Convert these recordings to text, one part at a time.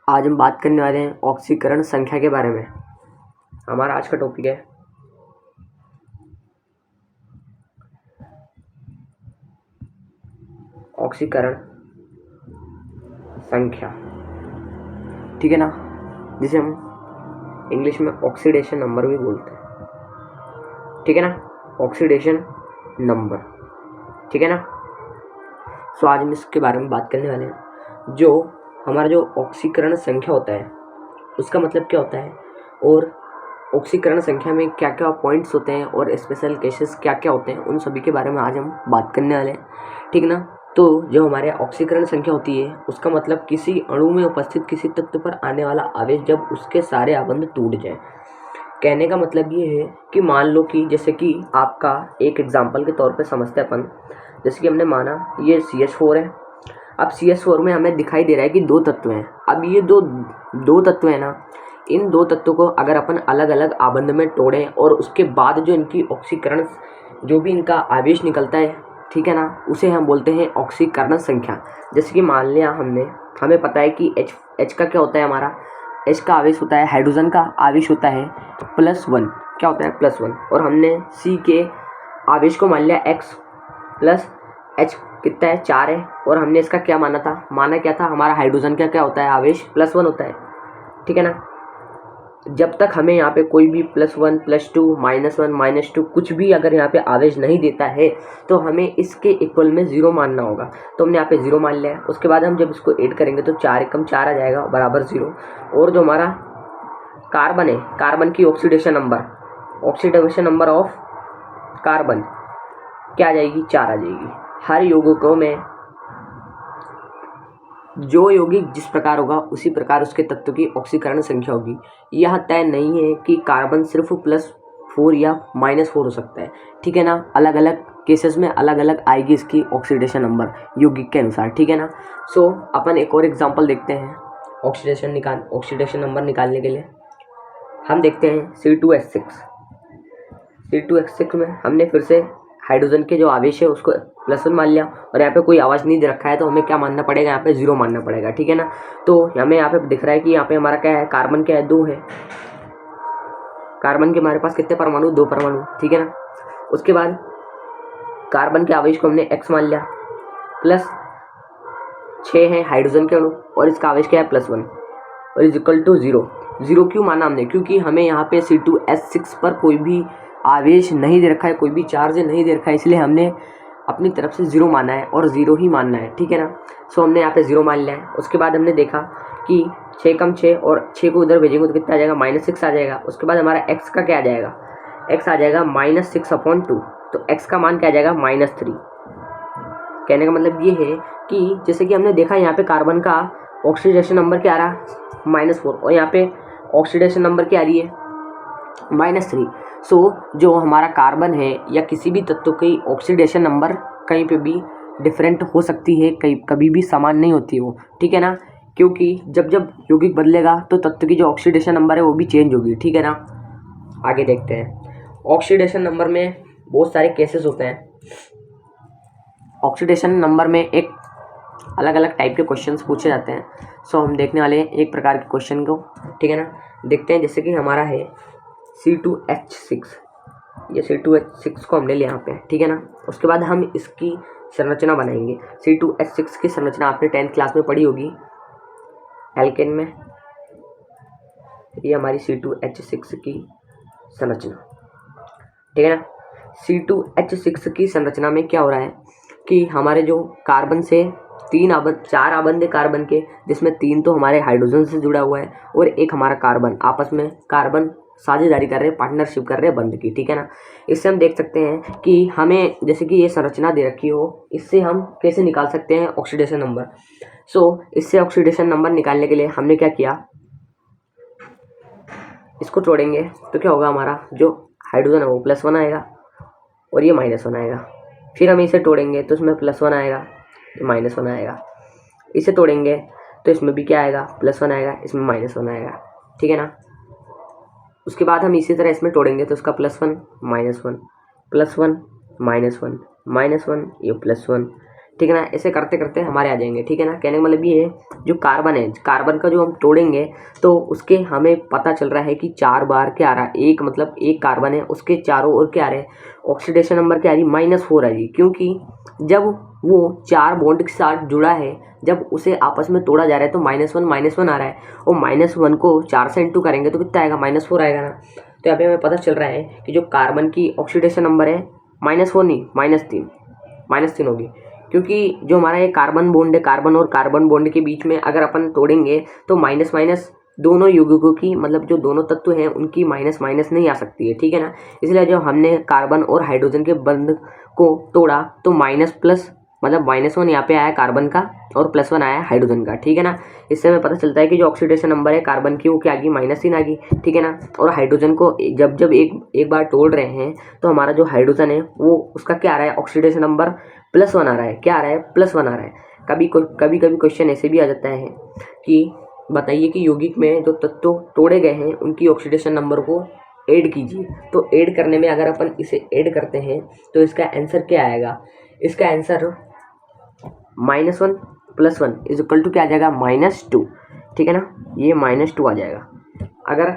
आज हम बात करने वाले हैं ऑक्सीकरण संख्या के बारे में। हमारा आज का टॉपिक है ऑक्सीकरण संख्या, ठीक है ना, जिसे हम इंग्लिश में ऑक्सीडेशन नंबर भी बोलते हैं, ठीक है ना, ऑक्सीडेशन नंबर, ठीक है ना। सो आज हम इसके बारे में बात करने वाले हैं। जो हमारा जो ऑक्सीकरण संख्या होता है उसका मतलब क्या होता है और ऑक्सीकरण संख्या में क्या क्या पॉइंट्स होते हैं और स्पेशल केसेस क्या क्या होते हैं, उन सभी के बारे में आज हम बात करने वाले हैं, ठीक ना। तो जो हमारे ऑक्सीकरण संख्या होती है उसका मतलब किसी अणु में उपस्थित किसी तत्व पर आने वाला आवेश जब उसके सारे आबंध टूट जाए। कहने का मतलब ये है कि मान लो कि जैसे कि आपका एक एग्जाम्पल के तौर पे समझते हैं अपन, जैसे कि हमने माना ये CH4 है। अब CH4 में हमें दिखाई दे रहा है कि दो तत्व हैं। अब ये दो तत्व हैं ना, इन दो तत्वों को अगर अपन अलग अलग आबंध में तोड़ें और उसके बाद जो इनकी ऑक्सीकरण जो भी इनका आवेश निकलता है, ठीक है ना, उसे हम बोलते हैं ऑक्सीकरण संख्या। जैसे कि मान लिया हमें पता है कि H का क्या होता है, हमारा H का आवेश होता है, हाइड्रोजन का आवेश होता है +1, क्या होता है +1, और हमने C के आवेश को मान लिया X प्लस H कितना है 4 है, और हमने इसका क्या माना क्या था, हमारा हाइड्रोजन का क्या होता है आवेश +1 होता है, ठीक है ना। जब तक हमें यहाँ पे कोई भी +1 +2 -1 -2 कुछ भी अगर यहाँ पे आवेश नहीं देता है तो हमें इसके इक्वल में 0 मानना होगा। तो हमने यहाँ पे 0 मान लिया है। उसके बाद हम जब इसको ऐड करेंगे तो 4 एकम 4 आ जाएगा बराबर 0, और जो हमारा कार्बन है, कार्बन की ऑक्सीडेशन नंबर ऑफ कार्बन क्या आ जाएगी, 4 आ जाएगी। हर यौगिकों में जो यौगिक जिस प्रकार होगा उसी प्रकार उसके तत्व की ऑक्सीकरण संख्या होगी। यह तय नहीं है कि कार्बन सिर्फ +4 या -4 हो सकता है, ठीक है ना। अलग अलग केसेस में अलग अलग आएगी इसकी ऑक्सीडेशन नंबर यौगिक के अनुसार, ठीक है ना। सो अपन एक और एग्जांपल देखते हैं ऑक्सीडेशन नंबर निकालने के लिए। हम देखते हैं C2H6 में हमने फिर से हाइड्रोजन के जो आवेश है उसको +1 मान लिया, और यहाँ पे कोई आवाज़ नहीं दे रखा है तो हमें क्या मानना पड़ेगा, यहाँ पे 0 मानना पड़ेगा, ठीक है ना। तो हमें यहाँ पे दिख रहा है कि यहाँ पे हमारा क्या है, कार्बन क्या है, 2 है। कार्बन के हमारे पास कितने परमाणु, 2 परमाणु, ठीक है ना। उसके बाद कार्बन के आवेश को हमने X मान लिया, प्लस 6 है हाइड्रोजन के अणु, और इसका आवेश क्या है +1, और इज इक्वल टू 0। 0 क्यों माना हमने, क्योंकि हमें यहाँ पे C2H6 पर कोई भी आवेश नहीं दे रखा है, कोई भी चार्ज नहीं दे रखा है, इसलिए हमने अपनी तरफ से 0 माना है और 0 ही मानना है, ठीक है ना। सो हमने यहाँ पे 0 मान लिया है। उसके बाद हमने देखा कि 6 एकम 6 और 6 को उधर भेजेंगे तो कितना आ जाएगा, -6 आ जाएगा। उसके बाद हमारा X का क्या आ जाएगा, X आ जाएगा -6/2, तो X का मान क्या आ जाएगा, -3। कहने का मतलब ये है कि जैसे कि हमने देखा यहाँ पे कार्बन का ऑक्सीडेशन नंबर क्या आ रहा है, -4, और यहाँ पे ऑक्सीडेशन नंबर क्या आ रही है, -3। सो जो हमारा कार्बन है या किसी भी तत्व की ऑक्सीडेशन नंबर कहीं पे भी डिफरेंट हो सकती है, कभी भी समान नहीं होती वो, ठीक है ना। क्योंकि जब जब यौगिक बदलेगा तो तत्व की जो ऑक्सीडेशन नंबर है वो भी चेंज होगी, ठीक है ना। आगे देखते हैं। ऑक्सीडेशन नंबर में बहुत सारे केसेस होते हैं। ऑक्सीडेशन नंबर में एक अलग अलग टाइप के क्वेश्चंस पूछे जाते हैं। सो हम देखने वाले हैं एक प्रकार के क्वेश्चन को, ठीक है ना। देखते हैं, जैसे कि हमारा है C2H6, ये C2H6 को हमने लिया यहाँ पे, ठीक है ना। उसके बाद हम इसकी संरचना बनाएंगे। C2H6 की संरचना आपने 10th क्लास में पढ़ी होगी एल्केन में। ये हमारी C2H6 की संरचना, ठीक है ना। C2H6 की संरचना में क्या हो रहा है कि हमारे जो कार्बन से 4 आबंध है कार्बन के, जिसमें 3 तो हमारे हाइड्रोजन से जुड़ा हुआ है और एक हमारा कार्बन, आपस में कार्बन साझेदारी कर रहे हैं, पार्टनरशिप कर रहे हैं बंध की, ठीक है ना। इससे हम देख सकते हैं कि हमें जैसे कि ये संरचना दे रखी हो, इससे हम कैसे निकाल सकते हैं ऑक्सीडेशन नंबर। सो इससे ऑक्सीडेशन नंबर निकालने के लिए हमने क्या किया, इसको तोड़ेंगे तो क्या होगा, हमारा जो हाइड्रोजन है वो +1 आएगा और ये -1 आएगा। फिर हम इसे तोड़ेंगे तो इसमें +1 आएगा, ये -1 आएगा। इसे तोड़ेंगे तो इसमें भी क्या आएगा, +1 आएगा, इसमें -1 आएगा, ठीक है ना। उसके बाद हम इसी तरह इसमें तोड़ेंगे तो इसका +1 -1 +1 -1 -1, ये +1, ठीक है ना। ऐसे करते करते हमारे आ जाएंगे, ठीक है ना। कहने का मतलब ये है, जो कार्बन है, कार्बन का जो हम तोड़ेंगे तो उसके हमें पता चल रहा है कि 4 बार क्या आ रहा है, एक मतलब एक कार्बन है उसके चारों ओर क्या आ रहे हैं, ऑक्सीडेशन नंबर क्या आ रही, -4 आ रही, क्योंकि जब वो 4 बॉन्ड के साथ जुड़ा है, जब उसे आपस में तोड़ा जा रहा है तो -1 आ रहा है, और -1 को 4 से इंटू करेंगे तो कितना आएगा, -4 आएगा ना। तो यहाँ पे हमें पता चल रहा है कि जो कार्बन की ऑक्सीडेशन नंबर है -4 नहीं, -3 होगी, क्योंकि जो हमारा ये कार्बन बॉन्ड है, कार्बन और कार्बन बॉन्ड के बीच में अगर अपन तोड़ेंगे तो माइनस माइनस दोनों यौगिकों की, मतलब जो दोनों तत्व हैं उनकी माइनस माइनस नहीं आ सकती है, ठीक है ना। इसलिए जब हमने कार्बन और हाइड्रोजन के बंध को तोड़ा तो माइनस प्लस, मतलब -1 यहाँ पे आया कार्बन का और +1 आया हाइड्रोजन का, ठीक है ना। इससे हमें पता चलता है कि जो ऑक्सीडेशन नंबर है कार्बन की वो क्या आ गई, -3 आ गई, ठीक है ना। और हाइड्रोजन को जब जब एक बार तोड़ रहे हैं तो हमारा जो हाइड्रोजन है वो उसका क्या आ रहा है, ऑक्सीडेशन नंबर +1 आ रहा है, क्या आ रहा है, +1 आ रहा है। कभी कभी क्वेश्चन ऐसे भी आ जाता है कि बताइए कि यौगिक में जो तत्व तोड़े गए हैं उनकी ऑक्सीडेशन नंबर को ऐड कीजिए। तो ऐड करने में अगर अपन इसे ऐड करते हैं तो इसका आंसर क्या आएगा, इसका आंसर -1 + 1 = क्या आ जाएगा, -2, ठीक है ना। ये -2 आ जाएगा अगर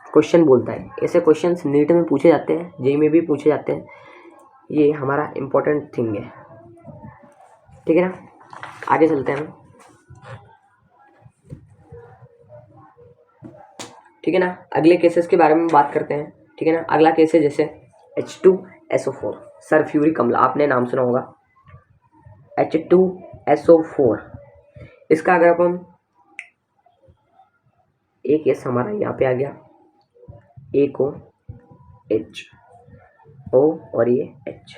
क्वेश्चन बोलता है। ऐसे क्वेश्चंस नीट में पूछे जाते हैं, जेईई में भी पूछे जाते हैं, ये हमारा इम्पोर्टेंट थिंग है, ठीक है ना। आगे चलते हैं हम, ठीक है ना। अगले केसेस के बारे में बात करते हैं, ठीक है ना। अगला केस है जैसे H2SO4, सल्फ्यूरिक अम्ल, आपने नाम सुना होगा H2SO4। इसका अगर अपन एक केस हमारा यहाँ पे आ गया, एक O H O और ये H,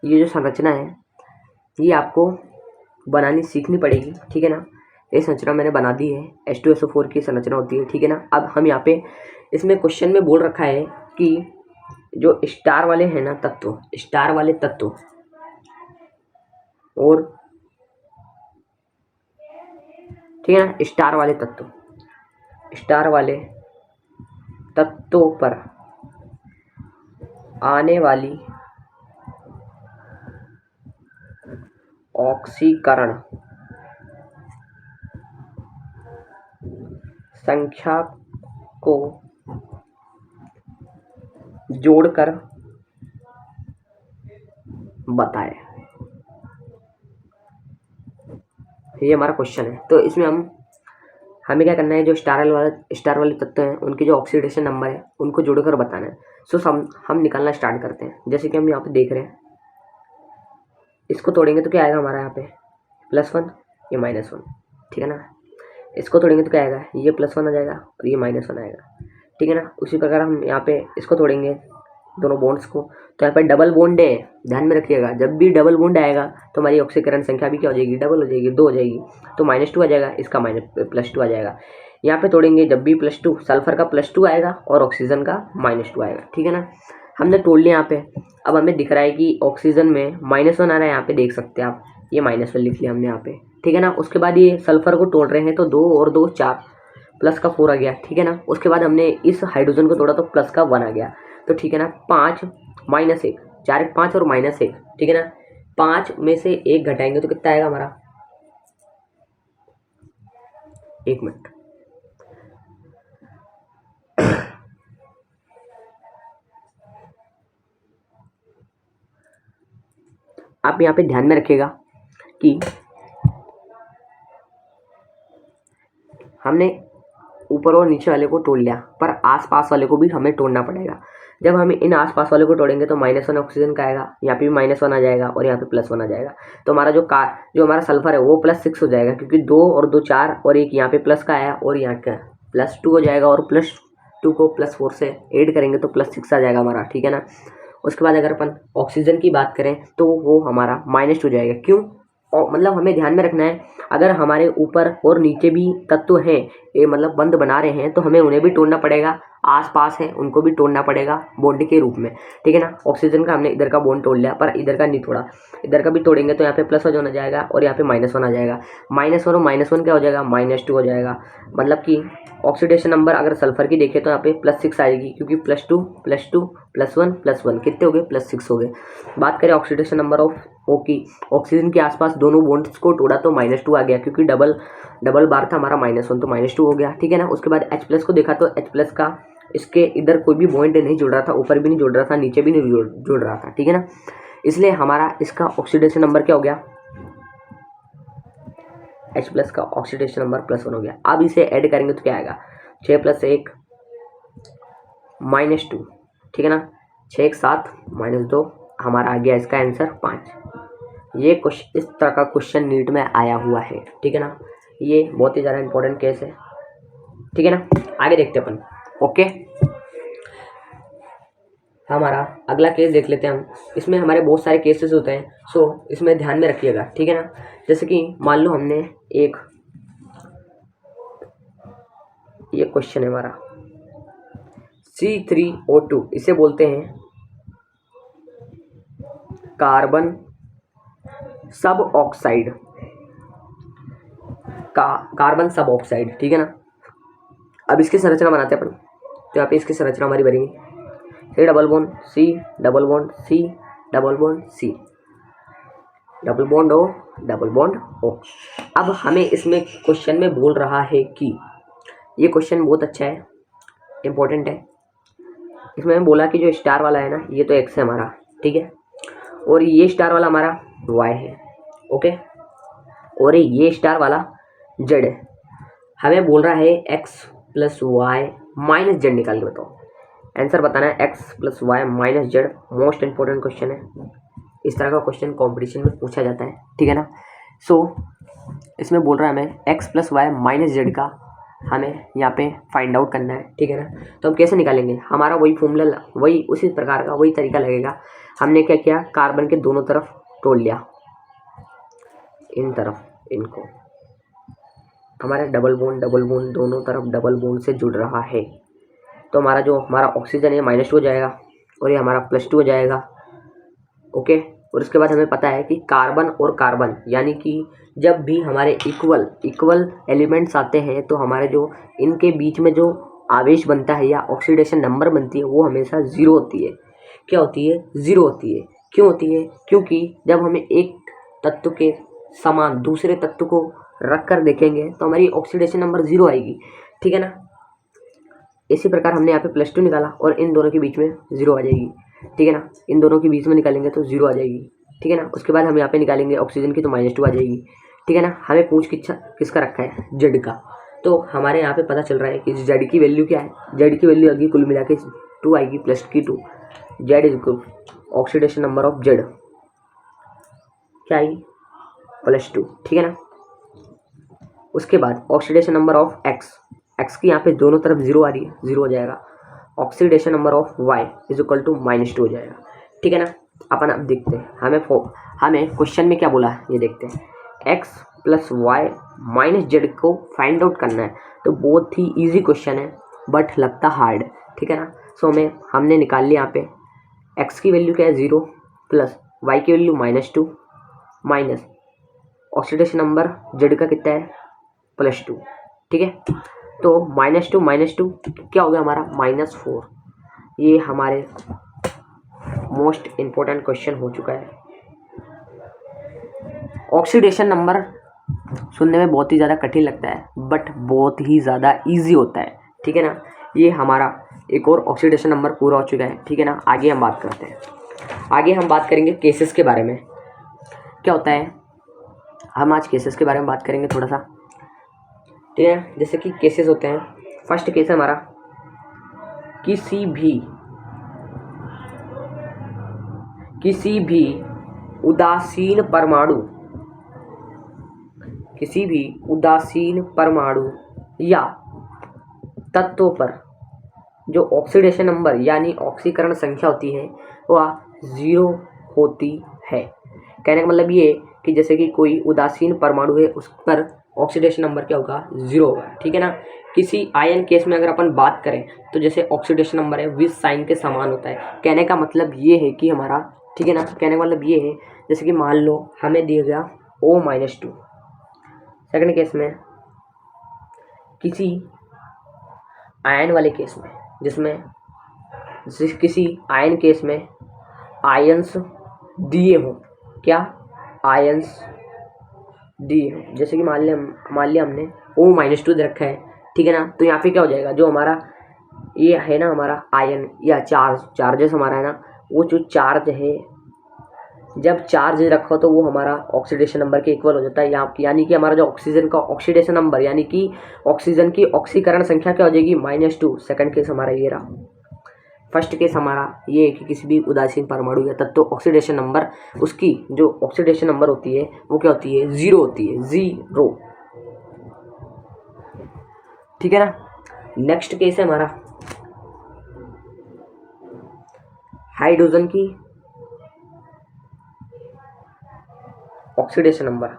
ये जो संरचना है ये आपको बनानी सीखनी पड़ेगी, ठीक है ना। ये संरचना मैंने बना दी है, H2SO4 की संरचना होती है, ठीक है ना। अब हम यहाँ पे इसमें क्वेश्चन में बोल रखा है कि जो स्टार वाले हैं ना तत्व, स्टार वाले तत्व और, ठीक है ना, स्टार वाले तत्वों पर आने वाली ऑक्सीकरण संख्या को जोड़कर बताएं। ये हमारा क्वेश्चन है। तो इसमें हमें क्या करना है, जो स्टार वाले तत्व हैं उनके जो ऑक्सीडेशन नंबर है उनको जोड़कर बताना है। सो हम निकालना स्टार्ट करते हैं। जैसे कि हम यहाँ पे देख रहे हैं, इसको तोड़ेंगे तो क्या आएगा हमारा यहाँ पे, +1, ये -1, ठीक है ना। इसको तोड़ेंगे तो क्या आएगा, ये +1 आ जाएगा और ये -1 आएगा, ठीक है ना। उसी प्रकार हम यहाँ पे इसको तोड़ेंगे दोनों बॉन्ड्स को, तो यहाँ पे डबल बॉन्ड है, ध्यान में रखिएगा। जब भी डबल बॉन्ड आएगा तो हमारी ऑक्सीकरण संख्या भी क्या हो जाएगी, डबल हो जाएगी, 2 हो जाएगी। तो -2 आ जाएगा, इसका +2 आ जाएगा। यहाँ पे तोड़ेंगे जब भी +2, सल्फर का +2 आएगा और ऑक्सीजन का -2 आएगा, ठीक है ना। हमने तोड़ लिया यहाँ पे। अब हमें दिख रहा है कि ऑक्सीजन में -1 आ रहा है, यहाँ पे देख सकते हैं आप, ये -1 लिख लिया हमने यहाँ पे, ठीक है ना। उसके बाद ये सल्फर को तोड़ रहे हैं तो 2 और 2 4, प्लस का 4 आ गया, ठीक है ना। उसके बाद हमने इस हाइड्रोजन को तोड़ा तो प्लस का 1 आ गया, तो ठीक है ना। 5 -1, 4 1 5 और -1, ठीक है ना। 5 में से 1 घटाएंगे तो कितना आएगा हमारा, 1 मिनट, आप यहाँ पे ध्यान में रखिएगा कि हमने ऊपर और नीचे वाले को तोड़ लिया, पर आसपास वाले को भी हमें तोड़ना पड़ेगा। जब हम इन आसपास वाले को तोड़ेंगे तो -1 ऑक्सीजन का आएगा, यहाँ पे भी -1 आ जाएगा और यहाँ पे +1 आ जाएगा। तो हमारा जो हमारा सल्फर है वो +6 हो जाएगा, क्योंकि 2 और 2 4 और एक यहाँ पे प्लस का आया और यहाँ का +2 हो जाएगा, और +2 को +4 से ऐड करेंगे तो +6 आ जाएगा हमारा, ठीक है ना। उसके बाद अगर अपन ऑक्सीजन की बात करें तो वो हमारा -2 हो जाएगा। क्यों, और मतलब हमें ध्यान में रखना है, अगर हमारे ऊपर और नीचे भी तत्व हैं, ये मतलब बंध बना रहे हैं तो हमें उन्हें भी तोड़ना पड़ेगा, आसपास हैं उनको भी तोड़ना पड़ेगा बॉन्ड के रूप में, ठीक है ना। ऑक्सीजन का हमने इधर का बॉन्ड तोड़ लिया पर इधर का नहीं तोड़ा, इधर का भी तोड़ेंगे तो यहाँ पे +1 हो जाएगा और यहाँ पे -1 आ जाएगा। -1 और -1 क्या हो जाएगा, -2 हो जाएगा। मतलब कि ऑक्सीडेशन नंबर अगर सल्फर की देखें तो यहाँ पे +6 आएगी, क्योंकि +2 +2 +1 +1 कितने हो गए, +6 हो गए। बात करें ऑक्सीडेशन नंबर ऑफ O की, ऑक्सीजन के आसपास दोनों बॉन्ड्स को तोड़ा तो -2 आ गया, क्योंकि डबल बार था हमारा -1 तो -2 हो गया, ठीक है ना। उसके बाद H+ को देखा तो H+ का इसके इधर कोई भी बॉन्ड नहीं जुड़ रहा था, ऊपर भी नहीं जुड़ रहा था, नीचे भी नहीं जुड़ रहा था, ठीक है ना। इसलिए हमारा इसका ऑक्सीडेशन नंबर क्या हो गया, H+ का ऑक्सीडेशन नंबर +1 हो गया। अब इसे ऐड करेंगे तो क्या आएगा, 6 + 1 -2, ठीक है ना। 6 1 7 -2, हमारा आ गया इसका आंसर 5। ये क्वेश्चन, इस तरह का क्वेश्चन नीट में आया हुआ है, ठीक है ना। ये बहुत ही ज़्यादा इंपॉर्टेंट केस है, ठीक है ना। आगे देखते हैं अपन, ओके। हमारा अगला केस देख लेते हैं हम। इसमें हमारे बहुत सारे केसेस होते हैं, सो इसमें ध्यान में रखिएगा, ठीक है ना। जैसे कि मान लो हमने एक, ये क्वेश्चन है हमारा C3O2, इसे बोलते हैं कार्बन सब ऑक्साइड, कार्बन सब ऑक्साइड, ठीक है ना। अब इसकी संरचना बनाते हैं अपन, तो यहाँ पे इसकी संरचना हमारी बनेगी C double bond C double bond C double bond C double bond O double bond O। अब हमें इसमें क्वेश्चन में बोल रहा है कि, ये क्वेश्चन बहुत अच्छा है, इम्पोर्टेंट है। इसमें मैं बोला कि जो स्टार वाला है ना, ये तो X है हमारा, ठीक है, और ये स्टार वाला हमारा Y है, ओके, और ये स्टार वाला Z है। हमें बोल रहा है X + Y - Z निकाल के बताओ। आंसर बताना है X + Y - Z। Most important question है, इस तरह का क्वेश्चन कंपटीशन में पूछा जाता है, ठीक है ना। सो इसमें बोल रहा है हमें X + Y - Z का हमें यहाँ पे फाइंड आउट करना है, ठीक है ना। तो हम कैसे निकालेंगे, हमारा वही फॉर्मूला, वही उसी प्रकार का वही तरीका लगेगा। हमने क्या किया, कार्बन के दोनों तरफ तोड़ लिया, इन तरफ इनको, हमारा डबल बॉन्ड दोनों तरफ डबल बॉन्ड से जुड़ रहा है। तो हमारा ऑक्सीजन है -2 हो जाएगा और ये हमारा +2 हो जाएगा, ओके। और उसके बाद हमें पता है कि कार्बन और कार्बन, यानी कि जब भी हमारे इक्वल एलिमेंट्स आते हैं तो हमारे जो इनके बीच में जो आवेश बनता है या ऑक्सीडेशन नंबर बनती है वो हमेशा 0 होती है। क्या होती है, 0 होती है। क्यों होती है, क्योंकि जब हमें एक तत्व के समान दूसरे तत्व को रख कर देखेंगे तो हमारी ऑक्सीडेशन नंबर 0 आएगी, ठीक है ना। इसी प्रकार हमने यहाँ पे +2 निकाला और इन दोनों के बीच में 0 आ जाएगी, ठीक है ना। इन दोनों के बीच में निकालेंगे तो 0 आ जाएगी, ठीक है ना। उसके बाद हम यहाँ पे निकालेंगे ऑक्सीजन की तो -2 आ जाएगी, ठीक है ना। हमें पूछ किसका रखा है, Z का। तो हमारे यहाँ पे पता चल रहा है कि Z की वैल्यू क्या है, Z की वैल्यू आएगी कुल मिला के 2 आएगी, +2। Z is oxidation number of Z क्या आएगी, +2, ठीक है ना। उसके बाद ऑक्सीडेशन नंबर ऑफ X की यहाँ पे दोनों तरफ 0 आ रही है, 0 हो जाएगा। Oxidation number of Y is equal to -2 हो जाएगा, ठीक है ना। अपन अब देखते हैं हमें क्वेश्चन में क्या बोला है, ये देखते हैं। X + Y - Z को फाइंड आउट करना है, तो बहुत ही इजी क्वेश्चन है बट लगता हार्ड, ठीक है ना। सो हमने निकाल लिया यहाँ पे X की वैल्यू क्या है 0 प्लस Y की value -2 minus oxidation number Z का कितना है +2, ठीक है। तो -2 क्या हो गया हमारा -4। ये हमारे मोस्ट इम्पोर्टेंट क्वेश्चन हो चुका है। ऑक्सीडेशन नंबर सुनने में बहुत ही ज़्यादा कठिन लगता है बट बहुत ही ज़्यादा इजी होता है, ठीक है ना। ये हमारा एक और ऑक्सीडेशन नंबर पूरा हो चुका है, ठीक है ना। आगे हम बात करते हैं, आगे हम बात करेंगे केसेस के बारे में। क्या होता है, हम आज केसेस के बारे में बात करेंगे थोड़ा सा, ठीक है। जैसे कि केसेस होते हैं, फर्स्ट केस है हमारा, किसी भी उदासीन परमाणु या तत्वों पर जो ऑक्सीडेशन नंबर यानी ऑक्सीकरण संख्या होती है वह 0 होती है। कहने का मतलब ये कि जैसे कि कोई उदासीन परमाणु है उस पर ऑक्सीडेशन नंबर क्या होगा, 0 होगा, ठीक है ना। किसी आयन केस में अगर अपन बात करें तो जैसे ऑक्सीडेशन नंबर है विथ साइन के समान होता है। कहने का मतलब ये है कि हमारा, ठीक है ना, कहने का मतलब ये है जैसे कि मान लो हमें दिया गया O-2, सेकंड केस में किसी आयन वाले केस में, जिसमें किसी आयन केस में आयंस दिए हों, क्या आयंस दिए हों, जैसे कि मान लिया हमने O-2 दे रखा है, ठीक है ना। तो यहाँ पे क्या हो जाएगा, जो हमारा ये है ना हमारा आयन या चार्जेस हमारा है ना, वो जो चार्ज है जब चार्ज रखो तो वो हमारा ऑक्सीडेशन नंबर के इक्वल हो जाता है। यानी कि हमारा जो ऑक्सीजन का ऑक्सीडेशन नंबर यानी कि ऑक्सीजन की ऑक्सीकरण संख्या क्या हो जाएगी, -2। सेकंड केस हमारा ये रहा। फर्स्ट केस हमारा ये है कि किसी भी उदासीन परमाणु या तत्व ऑक्सीडेशन नंबर, उसकी जो ऑक्सीडेशन नंबर होती है वो क्या होती है, 0 होती है, 0, ठीक है ना। नेक्स्ट केस है हमारा हाइड्रोजन की ऑक्सीडेशन नंबर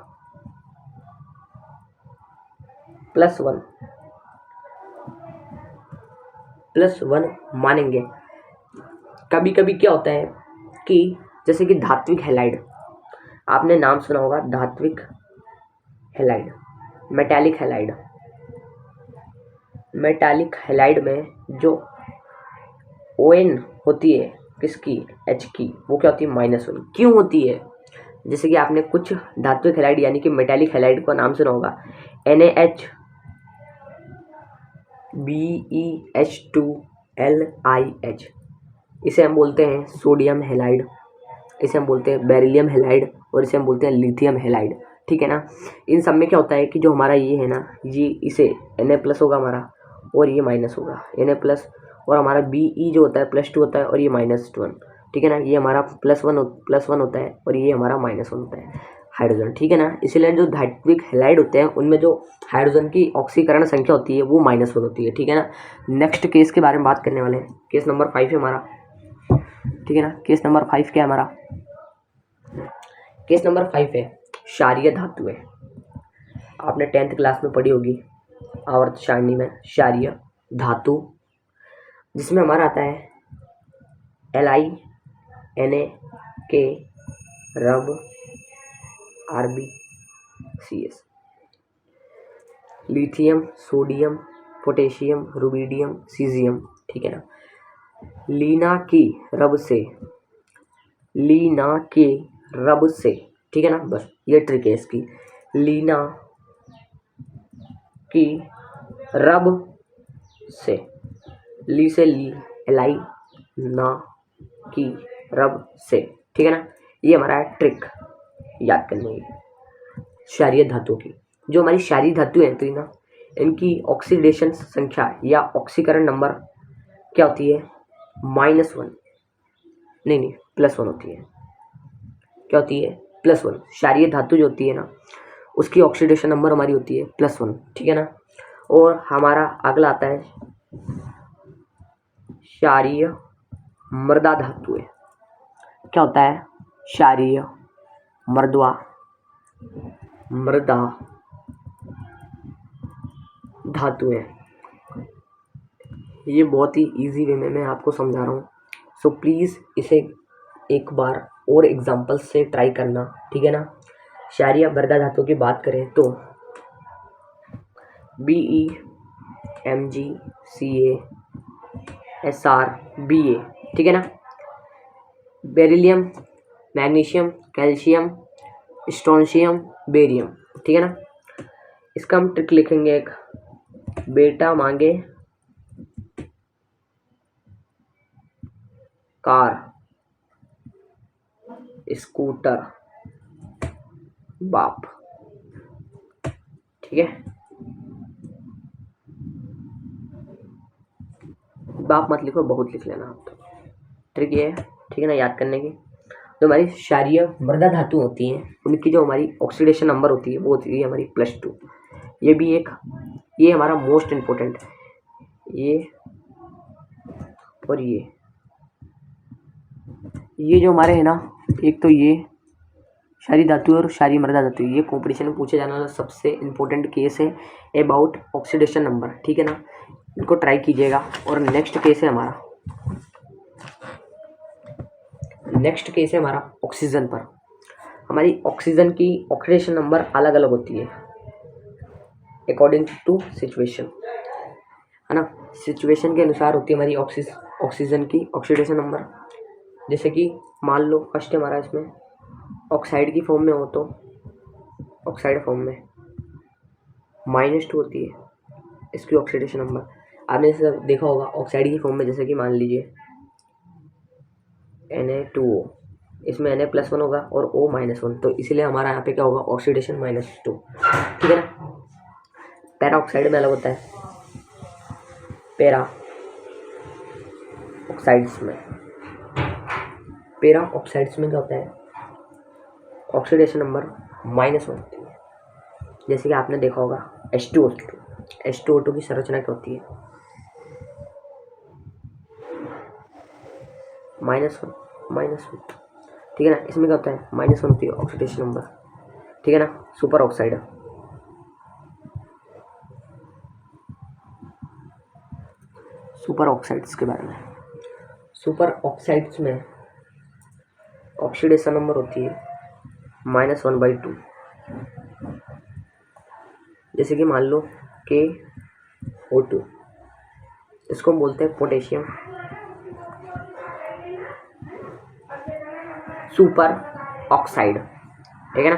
+1 मानेंगे। कभी कभी क्या होता है कि जैसे कि धात्विक हैलाइड, आपने नाम सुना होगा, धात्विक हैलाइड, मेटालिक हैलाइड में जो ON होती है किसकी, H की, वो क्या होती है, -1। क्यों होती है, जैसे कि आपने कुछ धात्विक हैलाइड यानी कि मेटालिक हैलाइड का नाम सुना होगा, NaH BeH2LiH, इसे हम बोलते हैं सोडियम हैलाइड, इसे हम बोलते हैं बेरिलियम हैलाइड, और इसे हम बोलते हैं लिथियम हैलाइड, ठीक है ना। इन सब में क्या होता है कि जो हमारा ये है ना, ये इसे Na+ होगा हमारा और ये माइनस होगा, Na+, और हमारा Be जो होता है +2 होता है और ये -1, ठीक है ना। ये हमारा +1 होता है और ये हमारा -1 होता है हाइड्रोजन, ठीक है ना। इसलिए जो धात्विक हैलाइड होते हैं उनमें जो हाइड्रोजन की ऑक्सीकरण संख्या होती है वो -1 होती है, ठीक है ना। नेक्स्ट केस के बारे में बात करने वाले हैं, केस नंबर 5 है हमारा, ठीक है ना। केस नंबर 5 क्या है हमारा, केस नंबर 5 है क्षारीय धातुएं। आपने 10th क्लास में पढ़ी होगी आवर्त सारणी में क्षारीय धातु, जिसमें हमारा आता है Li, Na, K, Rb, Rb, CS, lithium, sodium, potassium, rubidium, caesium, ठीक है ना। लीना की रब से, ठीक है ना। बस ये ट्रिक है इसकी, लीना की रब से, ली से ली, Li, ना की रब से, ठीक है ना। ये हमारा है ट्रिक याद करने की क्षारीय धातु की। जो हमारी क्षारीय धातु है तो ना, इनकी ऑक्सीडेशन संख्या या ऑक्सीकरण नंबर क्या होती है, -1, नहीं +1 होती है। क्या होती है, +1। क्षारीय धातु जो होती है ना, उसकी ऑक्सीडेशन नंबर हमारी होती है +1, ठीक है ना। और हमारा अगला आता है क्षारीय मृदा धातु है। क्या होता है, क्षारीय मृदा धातु है। ये बहुत ही इजी वे में मैं आपको समझा रहा हूँ, सो प्लीज़ इसे एक बार और एग्जांपल से ट्राई करना, ठीक है ना। क्षारीय मृदा धातु की बात करें तो Be, Mg, Ca, Sr, Ba, ठीक है ना। Beryllium, magnesium, calcium, strontium, barium, ठीक है ना। इसका हम ट्रिक लिखेंगे एक, बेटा मांगे कार, स्कूटर, बाप, ठीक है। बाप मत लिखो, बहुत लिख लेना आप, तो ट्रिक ये है, ठीक है ना, याद करने की। जो हमारी क्षारीय मृदा धातु होती हैं उनकी जो हमारी ऑक्सीडेशन नंबर होती है वो होती है हमारी +2। ये भी एक, ये हमारा मोस्ट इम्पोर्टेंट है, ये और ये जो हमारे है ना, एक तो ये क्षारीय धातु और क्षारीय मृदा धातु, ये कॉम्पिटिशन में पूछे जाने वाला सबसे इम्पोर्टेंट केस है अबाउट ऑक्सीडेशन नंबर, ठीक है ना, इनको ट्राई कीजिएगा। और नेक्स्ट केस है हमारा ऑक्सीजन पर। हमारी ऑक्सीजन की ऑक्सीडेशन नंबर अलग अलग होती है अकॉर्डिंग टू सिचुएशन, है ना, सिचुएशन के अनुसार होती है हमारी ऑक्सीजन की ऑक्सीडेशन नंबर। जैसे कि मान लो फर्स्ट हमारा इसमें ऑक्साइड की फॉर्म में हो तो ऑक्साइड फॉर्म में -2 होती है इसकी ऑक्सीडेशन नंबर। आपने इसे देखा होगा ऑक्साइड की फॉर्म में, जैसे कि मान लीजिए Na2O, इसमें Na+1 होगा और O-1, तो इसलिए हमारा यहाँ पे क्या होगा, ऑक्सीडेशन -2, ठीक है ना। पैरा ऑक्साइड में अलग होता है, पैरा ऑक्साइड्स में क्या होता है, ऑक्सीडेशन नंबर -1 होती है। जैसे कि आपने देखा होगा H2O2 की संरचना क्या होती है, -1, ठीक है ना। इसमें क्या होता है, -1 होती है ऑक्सीडेशन नंबर, ठीक है ना। सुपर ऑक्साइड्स के बारे में, सुपर ऑक्साइड्स में ऑक्सीडेशन नंबर होती है -1/2। जैसे कि मान लो KO2, इसको हम बोलते हैं पोटेशियम सुपर ऑक्साइड, ठीक है ना,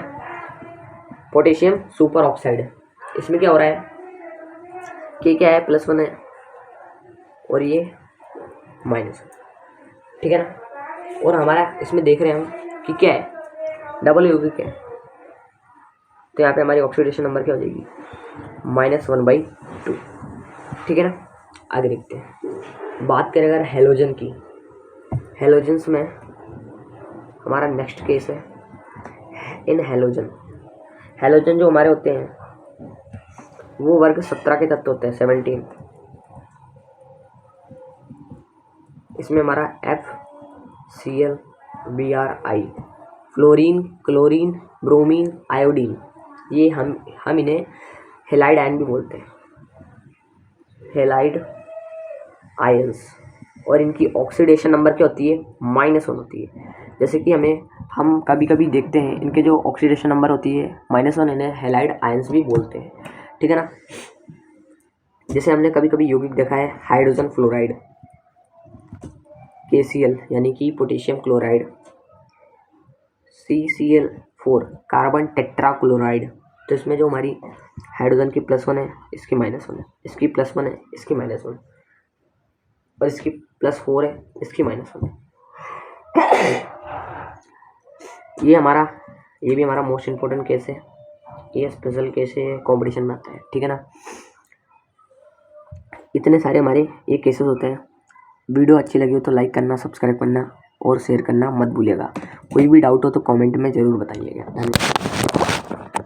पोटेशियम सुपर ऑक्साइड। इसमें क्या हो रहा है, K क्या है, +1 है और ये -1, ठीक है ना। और हमारा इसमें देख रहे हैं हम कि क्या है, डबल यौगिक है, तो यहाँ पे हमारी ऑक्सीडेशन नंबर क्या हो जाएगी, -1/2, ठीक है ना। आगे देखते हैं, बात करें अगर हेलोजन की, हेलोजन्स में हमारा नेक्स्ट केस है इन हेलोजन जो हमारे होते हैं वो वर्ग 17 के तत्व होते हैं, 17। इसमें हमारा FCl, Bri, fluorine, chlorine, bromine, iodine, ये हम इन्हें हेलाइड आयन भी बोलते हैं, हेलाइड आयंस। और इनकी ऑक्सीडेशन नंबर क्या होती है, -1 होती है। जैसे कि हम कभी कभी देखते हैं इनके जो ऑक्सीडेशन नंबर होती है -1, इन्हें हेलाइड आयंस भी बोलते हैं, ठीक है ना। जैसे हमने कभी कभी यौगिक देखा है हाइड्रोजन फ्लोराइड, KCl यानी कि potassium chloride, CCl4 carbon tetrachloride, तो इसमें जो हमारी हाइड्रोजन की +1 है, इसकी -1 है, इसकी +1 है, इसकी -1, और इसकी +4 है, इसकी -1 है। ये भी हमारा मोस्ट इम्पोर्टेंट केस है, ये स्पेशल केस है, कॉम्पिटिशन में आता है, ठीक है ना। इतने सारे हमारे ये केसेस होते हैं। वीडियो अच्छी लगी हो तो लाइक करना, सब्सक्राइब करना और शेयर करना मत भूलिएगा। कोई भी डाउट हो तो कमेंट में ज़रूर बताइएगा। धन्यवाद।